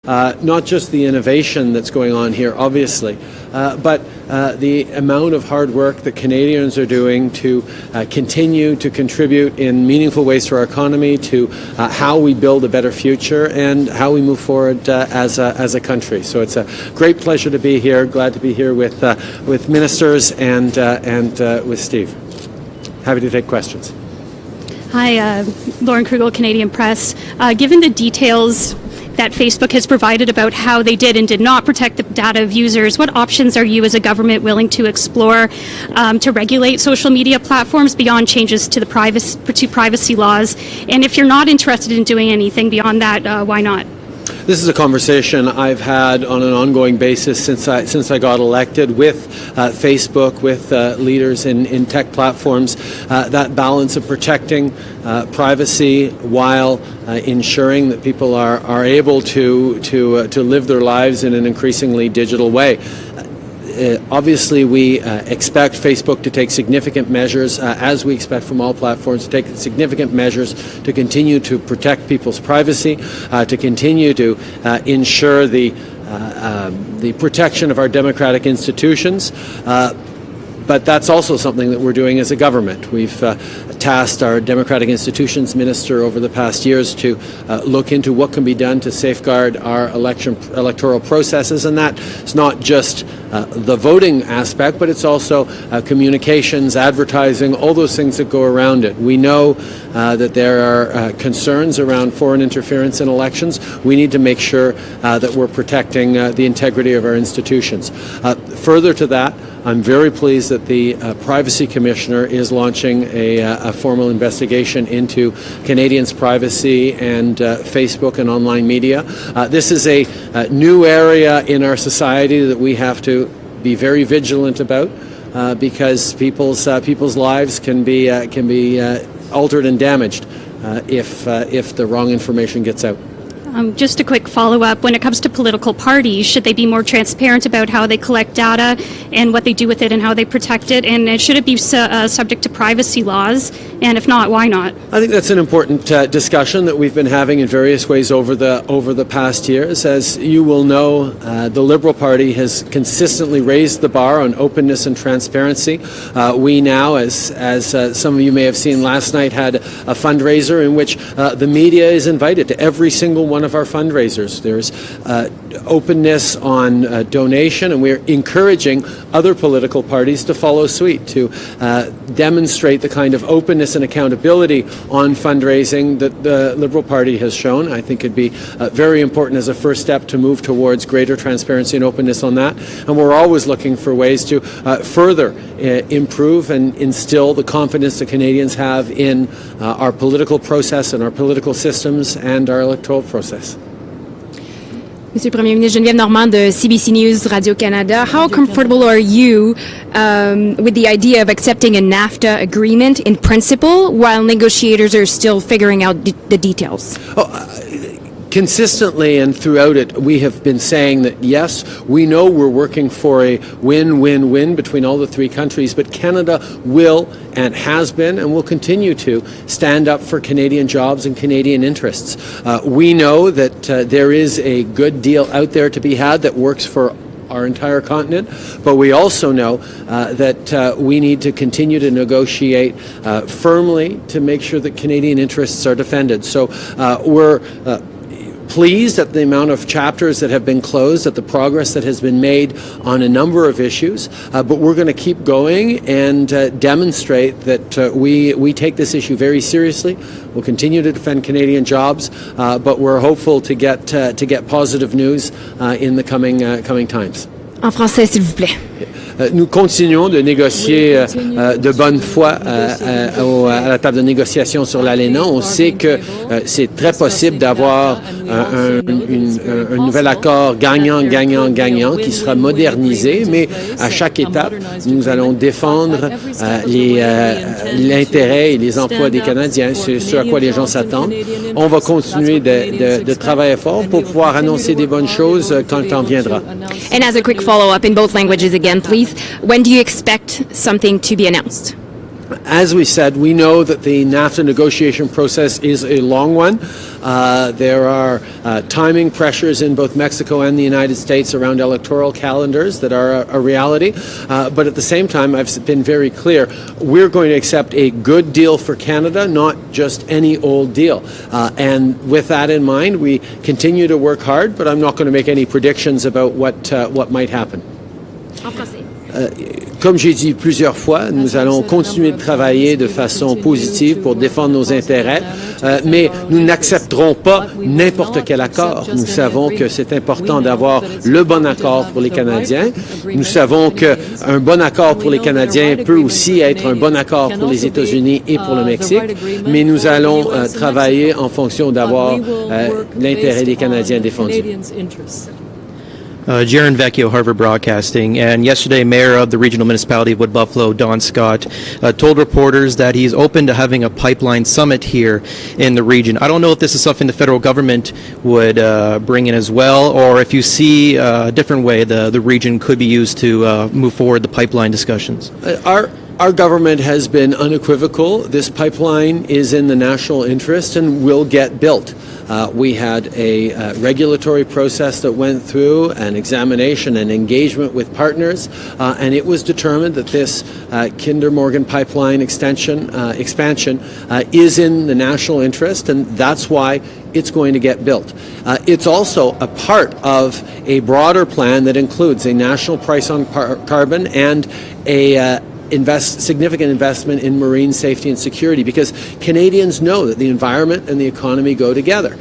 Not just the innovation that's going on here, obviously, but the amount of hard work that Canadians are doing to continue to contribute in meaningful ways to our economy, to how we build a better future and how we move forward as a country. So it's a great pleasure to be here. Glad to be here with ministers and with Steve. Happy to take questions. Hi, Lauren Krugel, Canadian Press. Given the details that Facebook has provided about how they did and did not protect the data of users, what options are you as a government willing to explore to regulate social media platforms beyond changes to the privacy laws? And if you're not interested in doing anything beyond that, why not? This is a conversation I've had on an ongoing basis since I got elected with Facebook, with leaders in tech platforms. That balance of protecting privacy while ensuring that people are able to live their lives in an increasingly digital way. Obviously, we expect Facebook to take significant measures, as we expect from all platforms, to take significant measures to continue to protect people's privacy, to continue to ensure the protection of our democratic institutions. But that's also something that we're doing as a government. We've tasked our Democratic Institutions Minister over the past years to look into what can be done to safeguard our electoral processes, and that's not just the voting aspect, but it's also communications, advertising, all those things that go around it. We know that there are concerns around foreign interference in elections. We need to make sure that we're protecting the integrity of our institutions. Further to that, I'm very pleased that the Privacy Commissioner is launching a formal investigation into Canadians' privacy and Facebook and online media. This is a new area in our society that we have to be very vigilant about because people's lives can be altered and damaged if the wrong information gets out. Just a quick follow-up. When it comes to political parties, should they be more transparent about how they collect data and what they do with it and how they protect it? And should it be subject to privacy laws? And if not, why not? I think that's an important discussion that we've been having in various ways over the past years. As you will know, the Liberal Party has consistently raised the bar on openness and transparency. We now, as some of you may have seen last night, had a fundraiser in which the media is invited to every single one of our fundraisers. There's openness on donation, and we're encouraging other political parties to follow suit, to demonstrate the kind of openness and accountability on fundraising that the Liberal Party has shown. I think it'd be very important as a first step to move towards greater transparency and openness on that. And we're always looking for ways to further improve and instill the confidence that Canadians have in our political process and our political systems and our electoral process. Monsieur le Premier Ministre, Geneviève Normand de CBC News Radio-Canada. How comfortable are you with the idea of accepting a NAFTA agreement in principle while negotiators are still figuring out the details? Consistently and throughout it, we have been saying that, yes, we know we're working for a win-win-win between all the three countries, but Canada will and has been and will continue to stand up for Canadian jobs and Canadian interests. We know that there is a good deal out there to be had that works for our entire continent, but we also know that we need to continue to negotiate firmly to make sure that Canadian interests are defended. So we're pleased at the amount of chapters that have been closed, at the progress that has been made on a number of issues, but we're going to keep going and demonstrate that we take this issue very seriously. We'll continue to defend Canadian jobs, but we're hopeful to get positive news in the coming times. En français, s'il vous plaît. Nous continuons de négocier de bonne foi à la table de négociation sur l'ALENA. On sait que c'est très possible d'avoir un nouvel accord gagnant-gagnant-gagnant qui sera modernisé, mais à chaque étape, nous allons défendre l'intérêt et les emplois des Canadiens, c'est ce à quoi les gens s'attendent. On va continuer de travailler fort pour pouvoir annoncer des bonnes choses quand le temps viendra. And as a quick follow-up in both languages again, please, when do you expect something to be announced? As we said, we know that the NAFTA negotiation process is a long one. There are timing pressures in both Mexico and the United States around electoral calendars that are a reality. But at the same time, I've been very clear, we're going to accept a good deal for Canada, not just any old deal. And with that in mind, we continue to work hard, but I'm not going to make any predictions about what might happen. En français. Comme j'ai dit plusieurs fois, nous allons continuer de travailler de façon positive pour défendre nos intérêts, mais nous n'accepterons pas n'importe quel accord. Nous savons que c'est important d'avoir le bon accord pour les Canadiens. Nous savons qu'un bon accord pour les Canadiens peut aussi être un bon accord pour les États-Unis et pour le Mexique, mais nous allons travailler en fonction d'avoir l'intérêt des Canadiens défendu. Jaron Vecchio, Harvard Broadcasting, and yesterday Mayor of the Regional Municipality of Wood Buffalo, Don Scott, told reporters that he's open to having a pipeline summit here in the region. I don't know if this is something the federal government would bring in as well, or if you see a different way the region could be used to move forward the pipeline discussions. Our government has been unequivocal. This pipeline is in the national interest and will get built. We had a regulatory process that went through an examination and engagement with partners, and it was determined that this Kinder Morgan pipeline expansion is in the national interest, and that's why it's going to get built. It's also a part of a broader plan that includes a national price on carbon and a significant investment in marine safety and security, because Canadians know that the environment and the economy go together.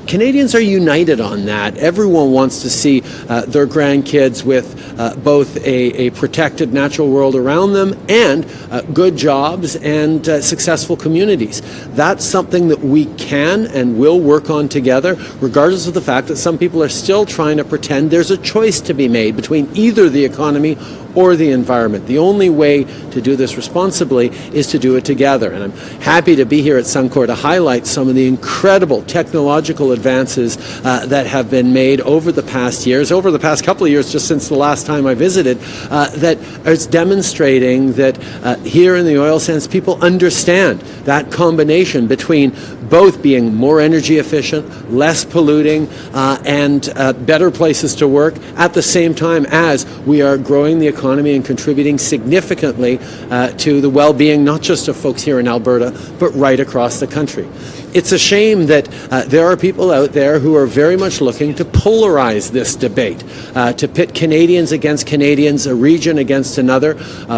Canadians are united on that. Everyone wants to see their grandkids with both a protected natural world around them and good jobs and successful communities. That's something that we can and will work on together, regardless of the fact that some people are still trying to pretend there's a choice to be made between either the economy or the environment. The only way to do this responsibly is to do it together. And I'm happy to be here at Suncor to highlight some of the incredible technological advances that have been made over the past years, over the past couple of years, just since the last time I visited, that is demonstrating that here in the oil sands, people understand that combination between both being more energy efficient, less polluting, and better places to work at the same time as we are growing the economy and contributing significantly to the well-being not just of folks here in Alberta, but right across the country. It's a shame that there are people out there who are very much looking to polarize this debate, to pit Canadians against Canadians, a region against another.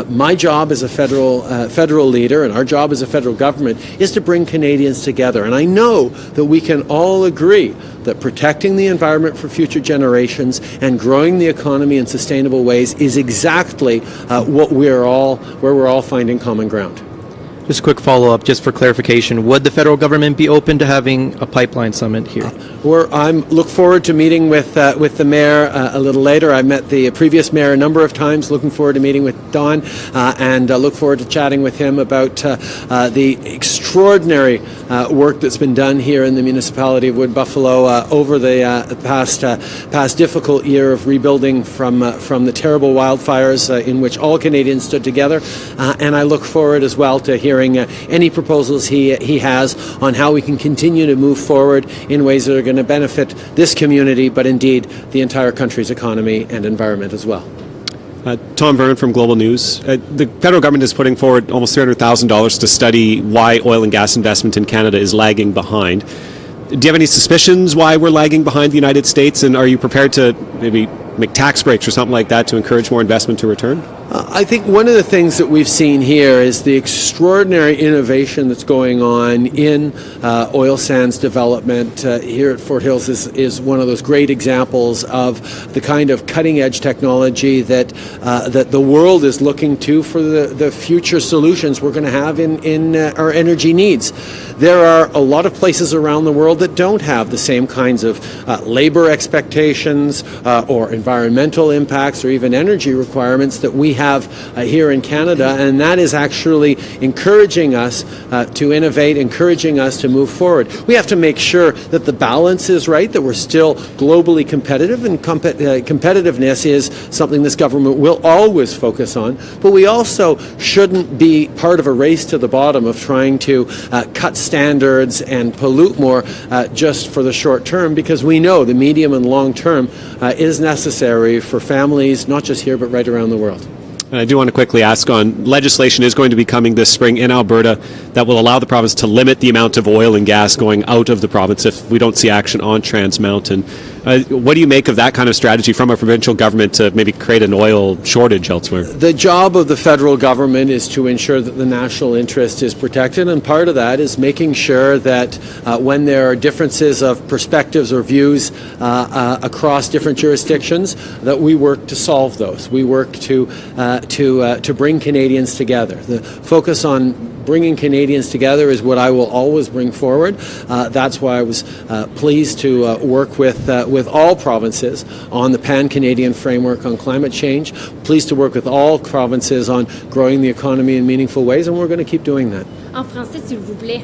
My job as a federal leader, and our job as a federal government, is to bring Canadians together. And I know that we can all agree that protecting the environment for future generations and growing the economy in sustainable ways is exactly where we're all finding common ground. Just a quick follow-up, just for clarification. Would the federal government be open to having a pipeline summit here? I look forward to meeting with the mayor a little later. I met the previous mayor a number of times. Looking forward to meeting with Don and look forward to chatting with him about the extraordinary work that's been done here in the municipality of Wood Buffalo over the past difficult year of rebuilding from the terrible wildfires in which all Canadians stood together. And I look forward as well to hearing any proposals he has on how we can continue to move forward in ways that are going to benefit this community, but indeed the entire country's economy and environment as well. Tom Vernon from Global News. The federal government is putting forward almost $300,000 to study why oil and gas investment in Canada is lagging behind. Do you have any suspicions why we're lagging behind the United States, and are you prepared to maybe make tax breaks or something like that to encourage more investment to return? I think one of the things that we've seen here is the extraordinary innovation that's going on in oil sands development. Here at Fort Hills is one of those great examples of the kind of cutting-edge technology that the world is looking to for the future solutions we're going to have in our energy needs. There are a lot of places around the world that don't have the same kinds of labor expectations or environmental impacts or even energy requirements that we have have here in Canada, and that is actually encouraging us to innovate, encouraging us to move forward. We have to make sure that the balance is right, that we're still globally competitive, and competitiveness is something this government will always focus on, but we also shouldn't be part of a race to the bottom of trying to cut standards and pollute more just for the short term, because we know the medium and long term is necessary for families, not just here, but right around the world. And I do want to quickly ask on legislation is going to be coming this spring in Alberta that will allow the province to limit the amount of oil and gas going out of the province if we don't see action on Trans Mountain. What do you make of that kind of strategy from a provincial government to maybe create an oil shortage elsewhere? The job of the federal government is to ensure that the national interest is protected, and part of that is making sure that when there are differences of perspectives or views across different jurisdictions, that we work to solve those. We work to bring Canadians together. The focus on bringing Canadians together is what I will always bring forward. That's why I was pleased to work with all provinces on the Pan-Canadian framework on climate change. Pleased to work with all provinces on growing the economy in meaningful ways, and we're going to keep doing that. En français, s'il vous plaît.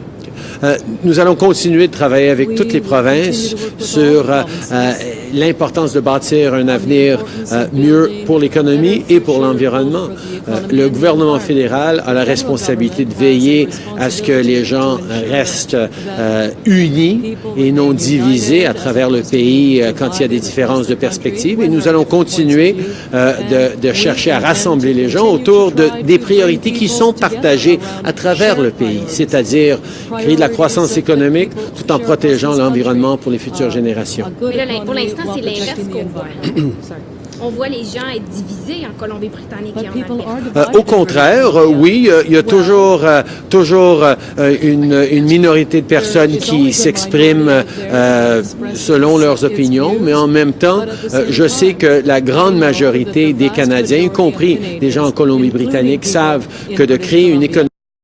Nous allons continuer de travailler avec toutes les provinces sur l'importance de bâtir un avenir mieux pour l'économie et pour l'environnement. Le gouvernement fédéral a la responsabilité de veiller à ce que les gens restent unis et non divisés à travers le pays quand il y a des différences de perspective. Et nous allons continuer de chercher à rassembler les gens autour des priorités qui sont partagées à travers le pays, c'est-à-dire créer de la croissance économique tout en protégeant l'environnement pour les futures générations. Mais là, pour l'instant, c'est l'inverse qu'on voit. On voit les gens être divisés en Colombie-Britannique et en Alberta. Au contraire, oui, il y a toujours une minorité de personnes qui s'expriment selon leurs opinions, mais en même temps, je sais que la grande majorité des Canadiens, y compris des gens en Colombie-Britannique, savent que de créer une économie